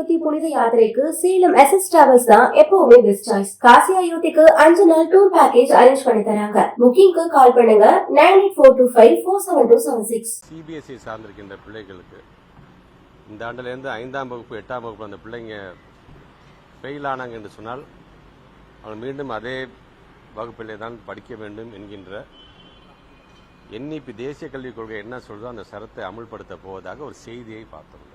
அயோத்தி புனித யாத்திரைக்கு Salem SS travels தான் எப்பவுமே பெஸ்ட் சாய்ஸ். காசி அயோத்திக்கு 5 நாள் டூர் பேக்கேஜ் அரேஞ்ச் பண்ணி தராங்க. புக்கிங்க்கு கால் பண்ணுங்க 9842547276. CBSE சார்ந்திருக்கின்ற பிள்ளைகளுக்கு இந்த ஆண்டிலிருந்து 5ஆம் வகுப்பு 8ஆம் வகுப்பு அந்த பிள்ளைங்க ஃபெயில் ஆனாங்க என்று சொன்னால் அவர்கள் மீண்டும் அதே வகுப்பிலே தான் படிக்க வேண்டும் என்கின்ற NEP தேசிய கல்விக் கொள்கை என்ன சொல்றதோ அந்த சரத்தை அமுல்படுத்த போவதாக ஒரு செய்தியை பார்த்தோம்.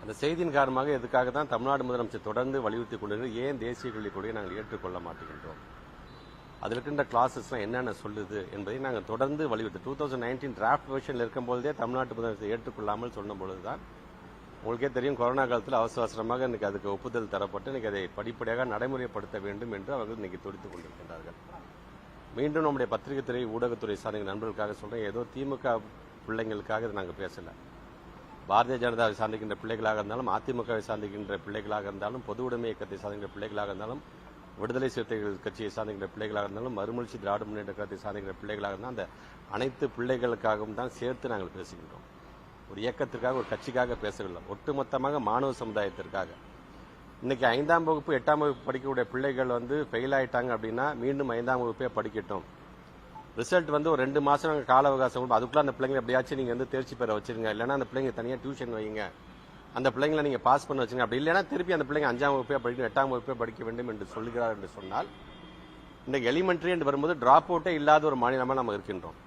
அந்த செய்தியின் காரணமாக எதுக்காக தான் தமிழ்நாடு முதலமைச்சர் தொடர்ந்து வலியுறுத்தி கொண்டு ஏன் தேசிய கல்விக் கொள்கையை நாங்கள் ஏற்றுக்கொள்ள மாட்டேங்கின்றோம், அதில் இருக்கின்ற கிளாஸஸ்லாம் என்னென்ன சொல்லுது என்பதை நாங்கள் தொடர்ந்து வலியுறுத்தி 2019 டிராஃப்ட் வெர்ஷனில் இருக்கும்போதே தமிழ்நாட்டு முதலமைச்சர் ஏற்றுக்கொள்ளாமல் சொன்ன பொழுதுதான் உங்களுக்கே தெரியும் கொரோனா காலத்தில் அவசரமாக இன்னைக்கு அதுக்கு ஒப்புதல் தரப்பட்டு இன்னைக்கு அதை படிப்படியாக நடைமுறைப்படுத்த வேண்டும் என்று அவர்கள் இன்னைக்கு துடித்துக் கொண்டிருக்கின்றார்கள். மீண்டும் நம்முடைய பத்திரிகை துறை ஊடகத்துறை சார்ந்த நண்பர்களுக்காக சொல்றேன், ஏதோ திமுக பிள்ளைங்களுக்காக இதை நாங்கள் பேசல. பாரதிய ஜனதாவை சார்ந்திருக்கின்ற பிள்ளைகளாக இருந்தாலும், அதிமுகவை சார்ந்திருக்கின்ற பிள்ளைகளாக இருந்தாலும், பொது உடைமை இயக்கத்தை சார்ந்திருக்கிற பிள்ளைகளாக இருந்தாலும், விடுதலை சிறுத்தைகள் கட்சியை சார்ந்திருக்கிற பிள்ளைகளாக இருந்தாலும், மறுமலர்ச்சி திராவிட முன்னேற்ற கழகத்தை சார்ந்திருக்கிற பிள்ளைகளாக இருந்தாலும் அந்த அனைத்து பிள்ளைகளுக்காகவும் தான் சேர்த்து நாங்கள் பேசுகின்றோம். ஒரு இயக்கத்திற்காக ஒரு கட்சிக்காக பேசவில்லை, ஒட்டுமொத்தமாக மாணவ சமுதாயத்திற்காக. இன்னைக்கு 5ஆம் வகுப்பு 8ஆம் வகுப்பு படிக்கக்கூடிய பிள்ளைகள் ஃபெயில் ஆயிட்டாங்க அப்படின்னா மீண்டும் 5ஆம் வகுப்பே படிக்கட்டும். ரிசல்ட் ஒரு 2 மாசம் கால அவகாசம், அதுக்குள்ள அந்த பிள்ளைங்களை எப்படியாச்சும் நீங்க தேர்ச்சி பெற வச்சிருங்க, இல்லைன்னா அந்த பிள்ளைங்க தனியாக டியூஷன் வைங்க, அந்த பிள்ளைங்களை நீங்க பாஸ் பண்ண வச்சுங்க. அப்படி இல்லைன்னா திருப்பி அந்த பிள்ளைங்க 5ஆம் வகுப்பே படிக்கணும், 8ஆம் வகுப்பே படிக்க வேண்டும் என்று சொல்கிறார் என்று சொன்னால், இன்னைக்கு எலிமெண்டரி என்று வரும்போது டிராப் அவுட்டே இல்லாத ஒரு மாநிலமா நம்ம இருக்கின்றோம்.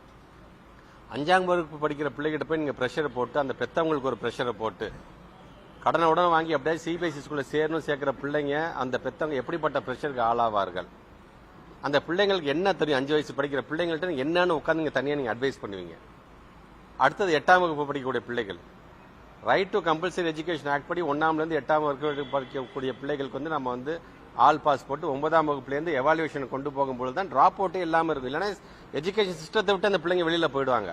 5ஆம் வகுப்பு படிக்கிற பிள்ளைகிட்ட போய் நீங்க பிரஷரை போட்டு, அந்த பெத்தவங்களுக்கு ஒரு பிரஷரை போட்டு கடனை உடனே வாங்கி அப்படியே CBSE ஸ்கூல்ல சேர்க்கிற பிள்ளைங்க அந்த பெத்தவங்க எப்படிப்பட்ட பிரஷருக்கு ஆளாவார்கள்? அந்த பிள்ளைங்களுக்கு என்ன தெரியும்? 5 வயசு படிக்கிற பிள்ளைங்கள்ட்ட என்னன்னு உட்காந்து நீங்க தனியா நீங்க அட்வைஸ் பண்ணுவீங்க. அடுத்தது 8ஆம் வகுப்பு படிக்கக்கூடிய பிள்ளைகள், right to compulsory education act படி 1ஆம்ல இருந்து 8ஆம் வகுப்பு படிக்கக்கூடிய பிள்ளைகளுக்கு நம்ம ஆல் பாஸ் போட்டு 9ஆம் வகுப்புலேருந்து எவாலுவேஷன் கொண்டு போகும்போது தான் டிராப் அவுட்டே இல்லாமல் இருக்கும். இல்லைன்னா எஜுகேஷன் சிஸ்டத்தை விட்டு அந்த பிள்ளைங்க வெளியில போயிடுவாங்க.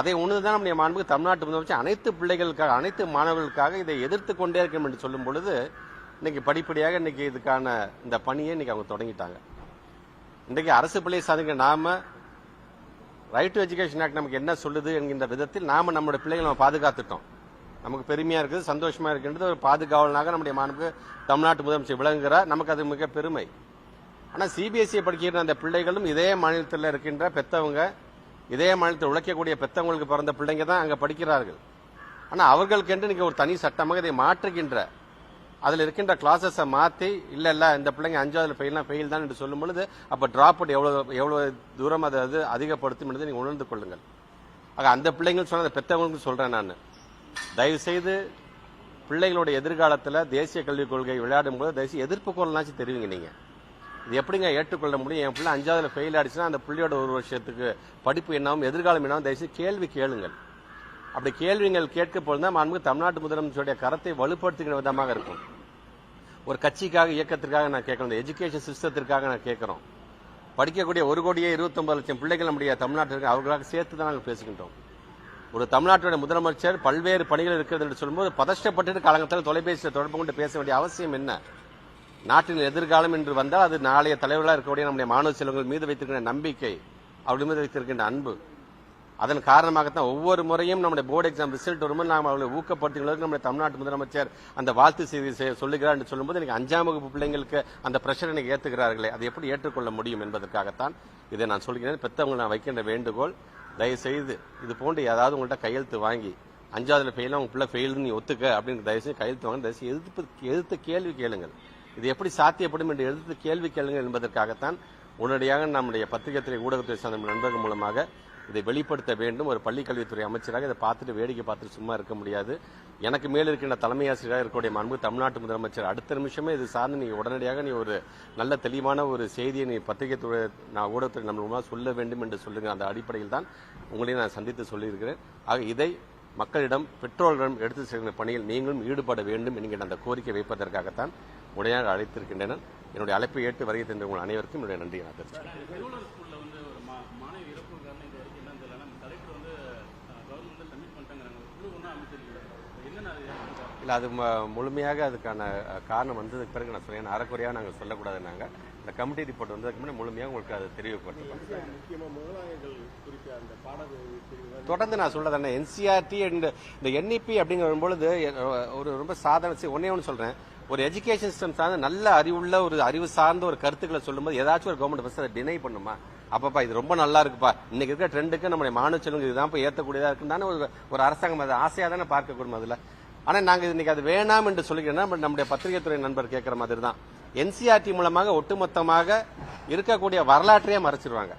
அதை ஒண்ணுதான் நம்முடைய மாண்புக்கு தமிழ்நாட்டு முதலமைச்சர் அனைத்து பிள்ளைகளுக்காக, அனைத்து மாணவர்களுக்காக இதை எதிர்த்து கொண்டே இருக்கணும் என்று சொல்லும் பொழுது இன்னைக்கு படிப்படியாக இன்னைக்கு இதுக்கான இந்த பணியை இன்னைக்கு அவங்க தொடங்கிட்டாங்க. இன்றைக்கு அரசு பள்ளியை சார்ந்த நாம ரைட் டு எஜுகேஷன் ஆக்ட் நமக்கு என்ன சொல்லுது என்கின்ற விதத்தில் நாம நம்முடைய பிள்ளைகளை நம்ம பாதுகாத்துட்டோம். நமக்கு பெருமையா இருக்குது, சந்தோஷமா இருக்கின்றது. ஒரு பாதுகாவலனாக நம்முடைய மாண்புக்கு தமிழ்நாட்டு முதலமைச்சர் விளங்குகிறார், நமக்கு அது மிக பெருமை. ஆனா CBSE படிக்கிற அந்த பிள்ளைகளும் இதே மாநிலத்தில் இருக்கின்ற பெத்தவங்க, இதே மாநிலத்தில் உழைக்கக்கூடிய பெத்தவங்களுக்கு பிறந்த பிள்ளைங்க தான் அங்க படிக்கிறார்கள். ஆனா அவர்களுக்கு என்று நீங்க ஒரு தனி சட்டமாக இதை மாற்றுகின்ற, அதுல இருக்கின்ற கிளாஸஸை மாத்தி இல்ல இந்த பிள்ளைங்க 5ஆவதுல ஃபெயில் தான் என்று சொல்லும் பொழுது அப்ப டிராப் அவுட் எவ்வளவு தூரம் அதை அதிகப்படுத்தும் என்பதை நீங்க உணர்ந்து கொள்ளுங்கள். ஆக அந்த பிள்ளைங்க சொன்ன பெத்தவங்களுக்கு சொல்றேன் நான், தயவு செய்து பிள்ளைகளுடைய எதிர்காலத்தில் தேசிய கல்விக் கொள்கை விளையாடும் போது தயவுசெய்து எதிர்ப்பு குரல்னாச்சும் தெரிவிங்க. நீங்க இது எப்படிங்க ஏற்றுக்கொள்ள முடியும்? என் பிள்ளை 5ஆவதுல ஃபெயில் ஆயிடுச்சுன்னா அந்த பிள்ளையோட ஒரு வருஷத்துக்கு படிப்பு என்னாவும் எதிர்காலம் என்னாவும் தயவுசெய்து கேள்வி கேளுங்கள். அப்படி கேள்விகள் கேட்க போதுதான் மாண்புமிகு தமிழ்நாட்டு முதலமைச்சருடைய கரத்தை வலுப்படுத்துகிற விதமாக இருக்கும். ஒரு கட்சிக்காக, இயக்கத்திற்காக நான் கேட்கணும், எஜுகேஷன் சிஸ்டத்திற்காக நான் கேட்கிறோம். படிக்கக்கூடிய 1,29,00,000 பிள்ளைகள் நம்முடைய தமிழ்நாட்டிற்கு அவர்களாக சேர்த்து தான் நாங்கள் பேசுகின்றோம். ஒரு தமிழ்நாட்டுடைய முதலமைச்சர் பல்வேறு பணிகள் இருக்கிறது என்று சொல்லும்போது பதஷ்டப்பட்டு காலங்கத்தில் தொலைபேசியில் தொடர்பு கொண்டு பேச வேண்டிய அவசியம் என்ன? நாட்டின் எதிர்காலம் என்று வந்தால் அது நாளைய தலைவர்களாக இருக்கக்கூடிய நம்முடைய மாணவ செல்வங்கள் மீது வைத்திருக்கின்ற நம்பிக்கை, அவர்கள் மீது வைத்திருக்கின்ற அன்பு, அதன் காரணமாகத்தான் ஒவ்வொரு முறையும் நம்முடைய போர்டு எக்ஸாம் ரிசல்ட் வரும்போது நாம் அவர்களை ஊக்கப்படுத்துகிறது நம்முடைய தமிழ்நாட்டு முதலமைச்சர் அந்த வாழ்த்து செய்தி சொல்லுகிறார் என்று சொல்லும்போது எனக்கு 5ஆம் வகுப்பு பிள்ளைங்களுக்கு அந்த பிரஷர் எனக்கு ஏற்றுகிறார்களே, அதை எப்படி ஏற்றுக்கொள்ள முடியும் என்பதற்காகத்தான் இதை நான் சொல்கிறேன். பெற்றவங்க நான் வைக்கின்ற வேண்டுகோள், தயவு செய்து இது போன்று ஏதாவது உங்கள்கிட்ட கையெழுத்து வாங்கி 5ஆவதுல ஃபெயில் உங்க பிள்ளை ஃபெயில் நீ ஒத்துக்க அப்படின்னு தயவுசெய்து கையெழுத்து வாங்க, தயவுசெய்து எதிர்த்து கேள்வி கேளுங்கள். இது எப்படி சாத்தியப்படும் என்று எதிர்த்து கேள்வி கேளுங்கள் என்பதற்காகத்தான் உடனடியாக நம்முடைய பத்திரிகை துறை ஊடகத்துறை சார்ந்த நண்பர்கள் மூலமாக இதை வெளிப்படுத்த வேண்டும். ஒரு பள்ளிக்கல்வித்துறை அமைச்சராக இதை பார்த்துட்டு வேடிக்கை பார்த்துட்டு சும்மா இருக்க முடியாது. எனக்கு மேல் இருக்கின்ற தலைமை ஆசிரியராக இருக்கக்கூடிய மாண்பு தமிழ்நாட்டு முதலமைச்சர் அடுத்த நிமிஷமே இது சார்ந்து நீங்க உடனடியாக நீ ஒரு நல்ல தெளிவான ஒரு செய்தியை நீ பத்திரிகை துறை நான் ஊடகத்துறை நம்ம மூலமாக சொல்ல வேண்டும் என்று சொல்லுங்க. அந்த அடிப்படையில் தான் உங்களையும் நான் சந்தித்து சொல்லியிருக்கிறேன். ஆக இதை மக்களிடம், பெற்றோர்களிடம் எடுத்து செல்கிற பணியில் நீங்களும் ஈடுபட வேண்டும் என்கிற அந்த கோரிக்கை வைப்பதற்காகத்தான் உடனடியாக அழைத்திருக்கின்றனர். என்னுடைய அழைப்பை ஏற்று வருகை தந்த உங்கள் அனைவருக்கும் என்னுடைய நன்றியை நான் தெரிவிக்கிறேன். இல்லை, அது முழுமையாக அதுக்கான காரணம் வந்ததுக்கு பிறகு நான் சொல்றேன், அறக்குறையாக நாங்கள் சொல்லக்கூடாது. நாங்கள் இந்த கமிட்டி ரிப்போர்ட் வந்ததுக்கு முன்னாடி முழுமையாக உங்களுக்கு அது தெரிவிக்கப்பட்டிருக்கும். முக்கியமாக முதலாளிகள் குறித்த அந்த தொடர்ந்து நான் சொல்றேன், என்சிஆர்டி அண்ட் இந்த என்இபி அப்படிங்கிற பொழுது ஒரு ரொம்ப சாதாரண ஒன்னே ஒன்று சொல்றேன். ஒரு எஜுகேஷன் சிஸ்டம் சார்ந்த நல்ல அறிவுள்ள ஒரு அறிவு சார்ந்த ஒரு கருத்துக்களை சொல்லும்போது ஏதாச்சும் ஒரு கவர்மெண்ட் பஸ் அதை டினை பண்ணுமா? அப்பப்பா இது ரொம்ப நல்லா இருக்குப்பா, இன்னைக்கு இருக்க ட்ரெண்டுக்கு நம்முடைய மாணவ செல்வங்க இதுதான் ஏற்றக்கூடியதா இருக்குன்னு தானே ஒரு அரசாங்கம் அதை ஆசையா தானே பார்க்கக்கூடும். அதுல ஆனா நாங்க இன்னைக்கு அது வேணாம் என்று சொல்லிக்கிறோம்னா நம்முடைய பத்திரிகை துறை நண்பர் கேட்கிற மாதிரி தான் என்சிஆர்டி மூலமாக ஒட்டுமொத்தமாக இருக்கக்கூடிய வரலாற்றையே மறைச்சிருவாங்க.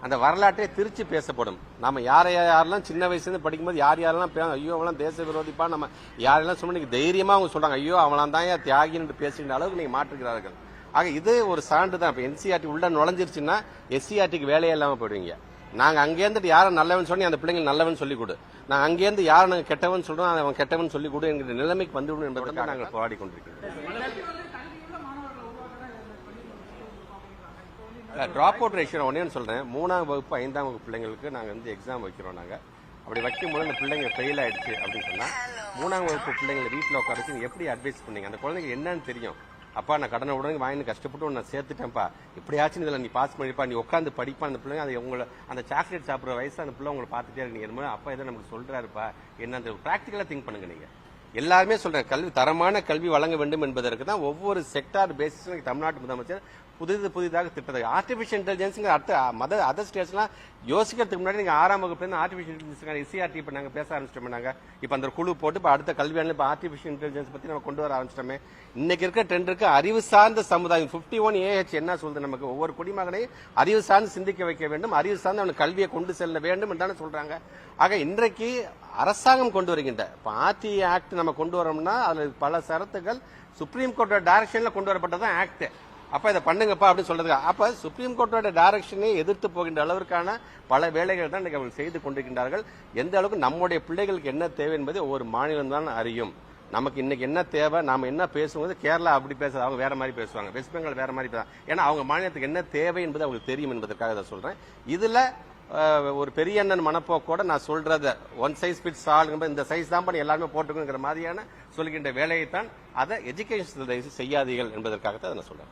அந்த வரலாற்றை திருச்சி பேசப்படும். நாம யாரெல்லாம் சின்ன வயசுல படிக்கும்போது யாரெல்லாம் ஐயோ அவெல்லாம் தேச விரோதிப்பா, நம்ம யாரெல்லாம் சொன்ன தைரியமா அவங்க சொல்றாங்க ஐயோ அவளாம் தான் தியாகின்னு பேசுகிற அளவுக்கு நீங்க மாற்றுகிறார்கள். ஆக இது ஒரு சான்று தான். இப்ப என்சிஆர்டி உள்ள நுழைஞ்சிருச்சுன்னா எஸ்சிஆர்டிக்கு வேலையே இல்லாம போயிடுவீங்க. நாங்க அங்கேருந்து யாரும் நல்லவன் சொல்லி அந்த பிள்ளைங்க நல்லவன் சொல்லிக் கொடு, நாங்க அங்கேருந்து யாரும் நாங்க கெட்டவன் சொல்றோம் அவன் கெட்டவன் சொல்லிக் கொடு என்கிற நிலைமைக்கு வந்துவிடும் என்பதற்காக நாங்கள் போராடி கொண்டிருக்கிறோம். டிராப் அவுட் ரேஷியோ ஒன்னே சொல்றேன், 3ஆம் வகுப்பு 5ஆம் வகுப்பு பிள்ளைங்களுக்கு நாங்க எக்ஸாம் வைக்கிறோம். நாங்க அப்படி வைக்கும்போது அந்த பிள்ளைங்க ஃபெயில் ஆயிடுச்சு அப்படின்னு சொன்னா 3ஆம் வகுப்பு பிள்ளைங்களை வீட்டில் உட்கார வச்சு எப்படி அட்வைஸ் பண்ணீங்க? அந்த குழந்தைங்க என்னன்னு தெரியும். அப்பா நான் கடனை உடனே வாங்கி கஷ்டப்பட்டு நான் சேர்த்துட்டேன்ப்பா, இப்படியாச்சும் இதில் நீ பாஸ் பண்ணிப்பா, நீ உட்காந்து படிப்பா. அந்த பிள்ளைங்க அதை உங்களை அந்த சாக்லேட் சாப்பிட்ற வயசு அந்த பிள்ளை உங்களை பார்த்துட்டே இருக்கீங்க. அப்பா எதை நமக்கு சொல்றாருப்பா என்ன, அந்த ப்ராக்டிக்கலா திங்க் பண்ணுங்க. நீங்க எல்லாருமே சொல்றேன், கல்வி தரமான கல்வி வழங்க வேண்டும் என்பதற்கு தான் ஒவ்வொரு செக்டார் பேசிஸ் தமிழ்நாட்டு முதலமைச்சர் புதிதாக திட்டத்தை ஆர்டிபிஷியல் இன்டெலிஜென்ஸ் அதர் ஸ்டேட்ஸ்லாம் யோசிக்கிறதுக்கு முன்னாடி நீங்க 6ஆம் வகுப்புல ஆர்டிபிஷியல் இன்டெலிஜென்ஸ் எஸ்சிஆர்டி இப்ப நாங்க பேச ஆரம்பிச்சிட்டோம். நாங்க இப்ப அந்த குழு போட்டு இப்ப அடுத்த கல்வியாண்டு இப்ப ஆர்டிபிஷியல் இன்டெலிஜென்ஸ் பத்தி நம்ம கொண்டு வர ஆரம்பிச்சிட்டோமே. இன்னைக்கு இருக்க ட்ரெண்டுக்கு அறிவு சார்ந்த சமுதாயம் 51 AH என்ன சொல்றது, நமக்கு ஒவ்வொரு குடிமகனையும் அறிவு சார்ந்து சிந்திக்க வைக்க வேண்டும், அறிவு சார்ந்து அவனுக்கு கல்வியை கொண்டு செல்ல வேண்டும் என்று சொல்றாங்க. ஆக இன்றைக்கு அரசாங்கம் கொண்டு வருகின்ற இப்ப ஆர்டி ஆக்ட் நம்ம கொண்டு வரோம்னா அதுல பல சரத்துகள் சுப்ரீம் கோர்ட்டோட டைரக்ஷன்ல கொண்டு வரப்பட்டதான் ஆக்ட். அப்ப இதை பண்ணுங்கப்பா அப்படின்னு சொல்றது. அப்ப சுப்ரீம் கோர்ட்டோட டைரக்ஷனை எதிர்த்து போகின்ற அளவிற்கான பல வேலைகள் தான் இன்னைக்கு அவர்கள் செய்து கொண்டிருக்கின்றார்கள். எந்த அளவுக்கு நம்முடைய பிள்ளைகளுக்கு என்ன தேவை என்பதை ஒவ்வொரு மாநிலம் தான் அறியும். நமக்கு இன்னைக்கு என்ன தேவை, நாம என்ன பேசும்போது கேரளா அப்படி பேசுறது, அவங்க வேற மாதிரி பேசுவாங்க, வெஸ்ட் பெங்கால் வேற மாதிரி பேசுவாங்க. ஏன்னா அவங்க மாநிலத்துக்கு என்ன தேவை என்பது அவங்களுக்கு தெரியும் என்பதற்காக தான் சொல்றேன். இதுல ஒரு பெரிய அண்ணன் மனப்போக்கோட நான் சொல்றத ஒன் சைஸ் ஃபிட்ஸ் ஆல், இந்த சைஸ் தான் பண்ணி எல்லாருமே போட்டுக்கணுங்கிற மாதிரியான சொல்கின்ற வேலையை தான் அதை எஜுகேஷன் செய்யாதீர்கள் என்பதற்காக தான் நான் சொல்றேன்.